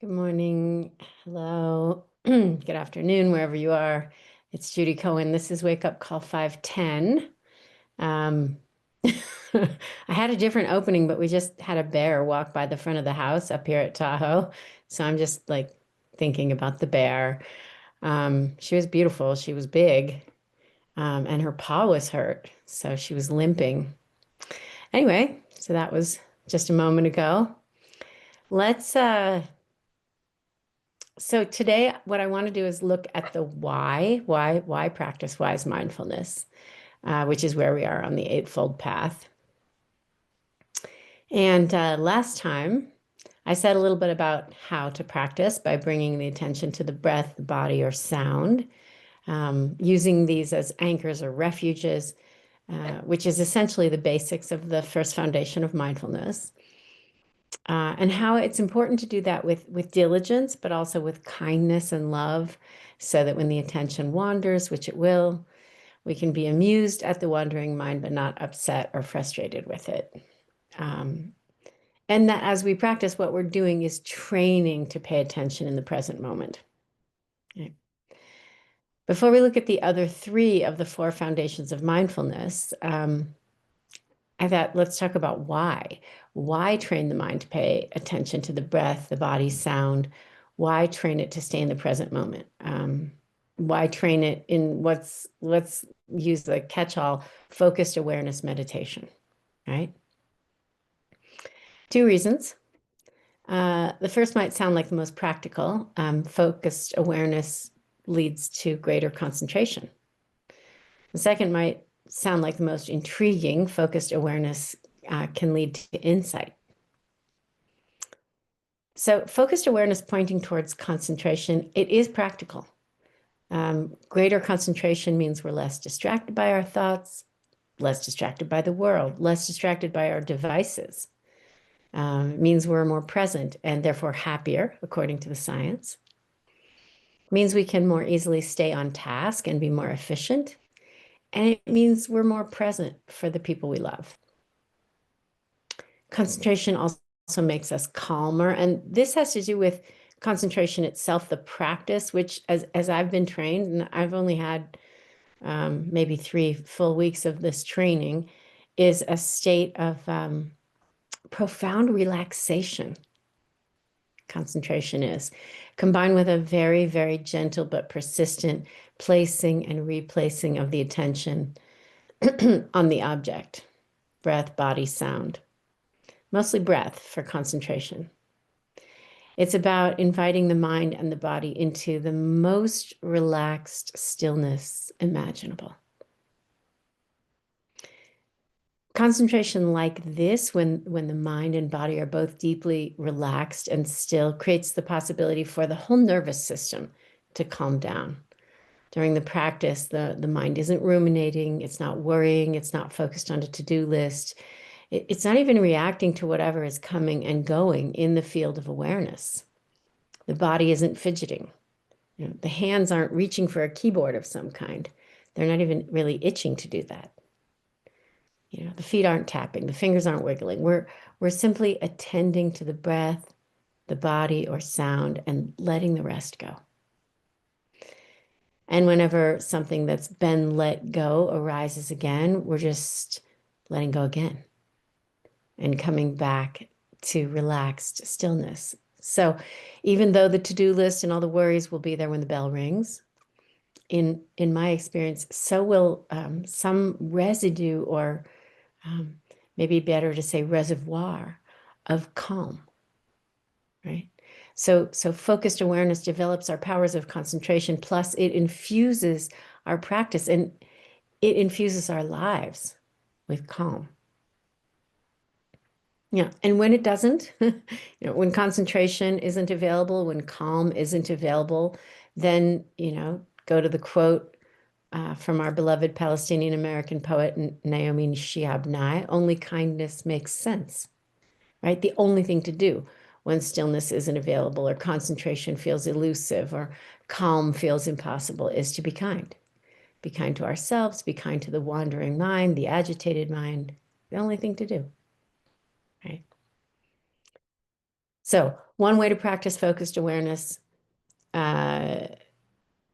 Good morning. Hello. Good afternoon, wherever you are. It's Judy Cohen. This is Wake Up Call 510. Um, I had a different opening, but we just had a bear walk by the front of the house up here at Tahoe. So I'm just like thinking about the bear. She was beautiful. She was big, and her paw was hurt. So she was limping. Anyway, so that was just a moment ago. Let's So today, what I want to do is look at the why practice wise mindfulness, which is where we are on the Eightfold Path. And last time, I said a little bit about how to practice by bringing the attention to the breath, the body, or sound, using these as anchors or refuges, which is essentially the basics of the first foundation of mindfulness. And how it's important to do that with diligence, but also with kindness and love, so that when the attention wanders, which it will, we can be amused at the wandering mind, but not upset or frustrated with it. Um, and that as we practice, what we're doing is training to pay attention in the present moment. Okay. Before we look at the other three of the four foundations of mindfulness, I thought, let's talk about why. Why train the mind to pay attention to the breath, the body, sound? Why train it to stay in the present moment? Why train it in let's use the catch-all focused awareness meditation, right? Two reasons. The first might sound like the most practical. Focused awareness leads to greater concentration. The second might sound like the most intriguing. Focused awareness can lead to insight. So focused awareness pointing towards concentration, it is practical. Greater concentration means we're less distracted by our thoughts, less distracted by the world, less distracted by our devices. It means we're more present and therefore happier, according to the science. It means we can more easily stay on task and be more efficient. And it means we're more present for the people we love. Concentration also makes us calmer. And this has to do with concentration itself, the practice, which as I've been trained, and I've only had maybe 3 full weeks of this training, is a state of profound relaxation. Concentration is combined with a very, very gentle but persistent placing and replacing of the attention on the object, breath, body, sound. Mostly breath for concentration. It's about inviting the mind and the body into the most relaxed stillness imaginable. Concentration like this, when the mind and body are both deeply relaxed and still, creates the possibility for the whole nervous system to calm down. During the practice, the mind isn't ruminating, it's not worrying, it's not focused on a to-do list. It's not even reacting to whatever is coming and going in the field of awareness. The body isn't fidgeting. The hands aren't reaching for a keyboard of some kind. They're not even really itching to do that. The feet aren't tapping, the fingers aren't wiggling. We're simply attending to the breath, the body, or sound, and letting the rest go. And whenever something that's been let go arises again, we're just letting go again and coming back to relaxed stillness. So even though the to-do list and all the worries will be there when the bell rings, in my experience, so will some residue, or maybe better to say reservoir, of calm, right? So focused awareness develops our powers of concentration, plus it infuses our practice and it infuses our lives with calm. Yeah, and when it doesn't, when concentration isn't available, when calm isn't available, then, go to the quote from our beloved Palestinian American poet Naomi Shihab Nye, only kindness makes sense, right? The only thing to do when stillness isn't available or concentration feels elusive or calm feels impossible is to be kind. Be kind to ourselves, be kind to the wandering mind, the agitated mind, the only thing to do, right? So one way to practice focused awareness, uh,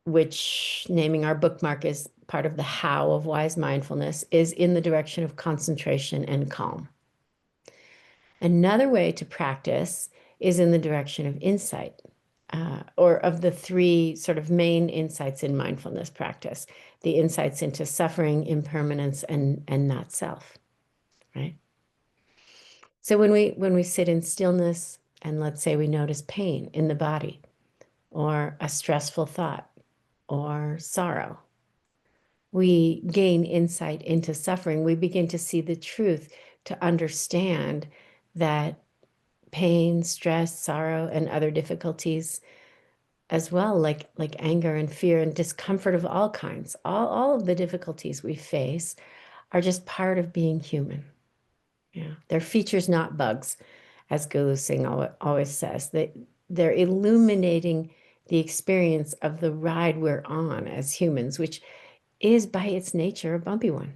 which naming our bookmark is part of the how of wise mindfulness, is in the direction of concentration and calm. Another way to practice is in the direction of insight, or of the three sort of main insights in mindfulness practice, the insights into suffering, impermanence, and not self, right? So when we sit in stillness and let's say we notice pain in the body or a stressful thought or sorrow, we gain insight into suffering. We begin to see the truth, to understand that pain, stress, sorrow, and other difficulties as well, like anger and fear and discomfort of all kinds, all of the difficulties we face are just part of being human. Yeah, they're features, not bugs, as Guru Singh always says. They're illuminating the experience of the ride we're on as humans, which is by its nature a bumpy one.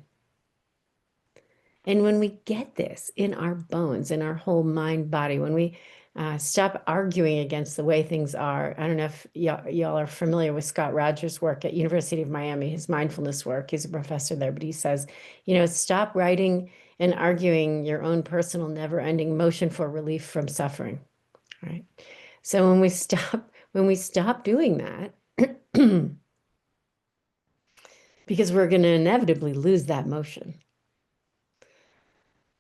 And when we get this in our bones, in our whole mind body, when we stop arguing against the way things are. I don't know if y'all are familiar with Scott Rogers' work at University of Miami, his mindfulness work. He's a professor there, but he says, stop writing and arguing your own personal never-ending motion for relief from suffering, right? So when we stop doing that, because we're going to inevitably lose that motion,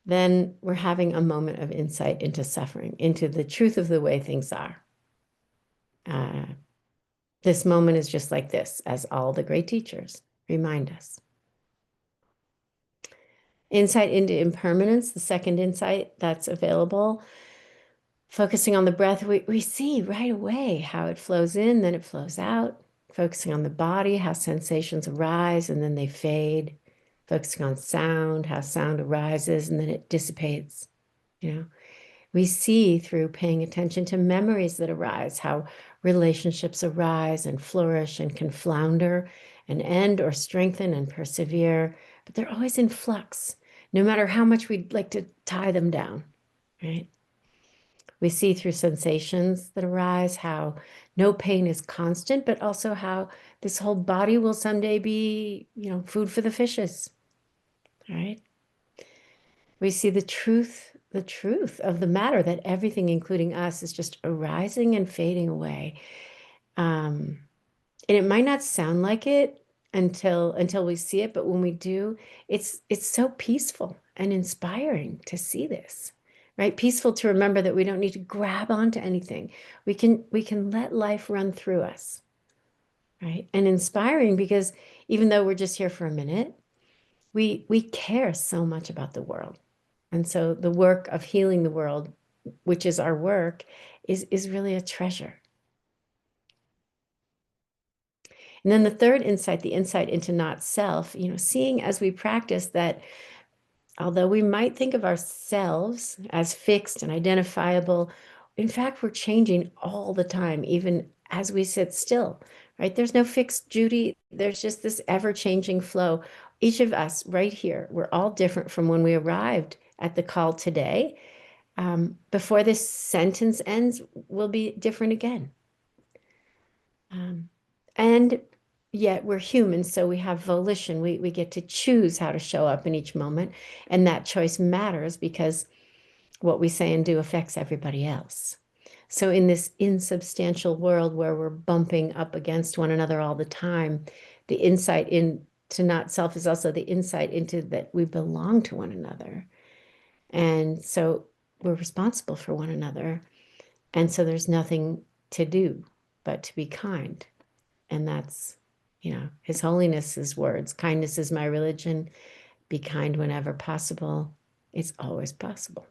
then we're having a moment of insight into suffering, into the truth of the way things are. This moment is just like this, as all the great teachers remind us. Insight into impermanence, the second insight that's available. Focusing on the breath, we see right away how it flows in, then it flows out. Focusing on the body, how sensations arise and then they fade. Focusing on sound, how sound arises and then it dissipates. We see through paying attention to memories that arise, how relationships arise and flourish and can flounder and end or strengthen and persevere, but they're always in flux, no matter how much we'd like to tie them down, right? We see through sensations that arise how no pain is constant, but also how this whole body will someday be, food for the fishes, right? We see the truth of the matter, that everything, including us, is just arising and fading away. And it might not sound like it until we see it, but when we do, it's so peaceful and inspiring to see this, right? Peaceful to remember that we don't need to grab onto anything. We can let life run through us, right? And inspiring because even though we're just here for a minute, we care so much about the world. And so the work of healing the world, which is our work, is really a treasure. And then the third insight, the insight into not self, seeing as we practice that although we might think of ourselves as fixed and identifiable, in fact, we're changing all the time, even as we sit still, right? There's no fixed Judy. There's just this ever-changing flow. Each of us right here, we're all different from when we arrived at the call today. Before this sentence ends, we'll be different again. And yet we're human, so we have volition. We get to choose how to show up in each moment. And that choice matters because what we say and do affects everybody else. So in this insubstantial world where we're bumping up against one another all the time, the insight into not self is also the insight into that we belong to one another. And so we're responsible for one another. And so there's nothing to do but to be kind. And that's, His Holiness's words. Kindness is my religion. Be kind whenever possible. It's always possible.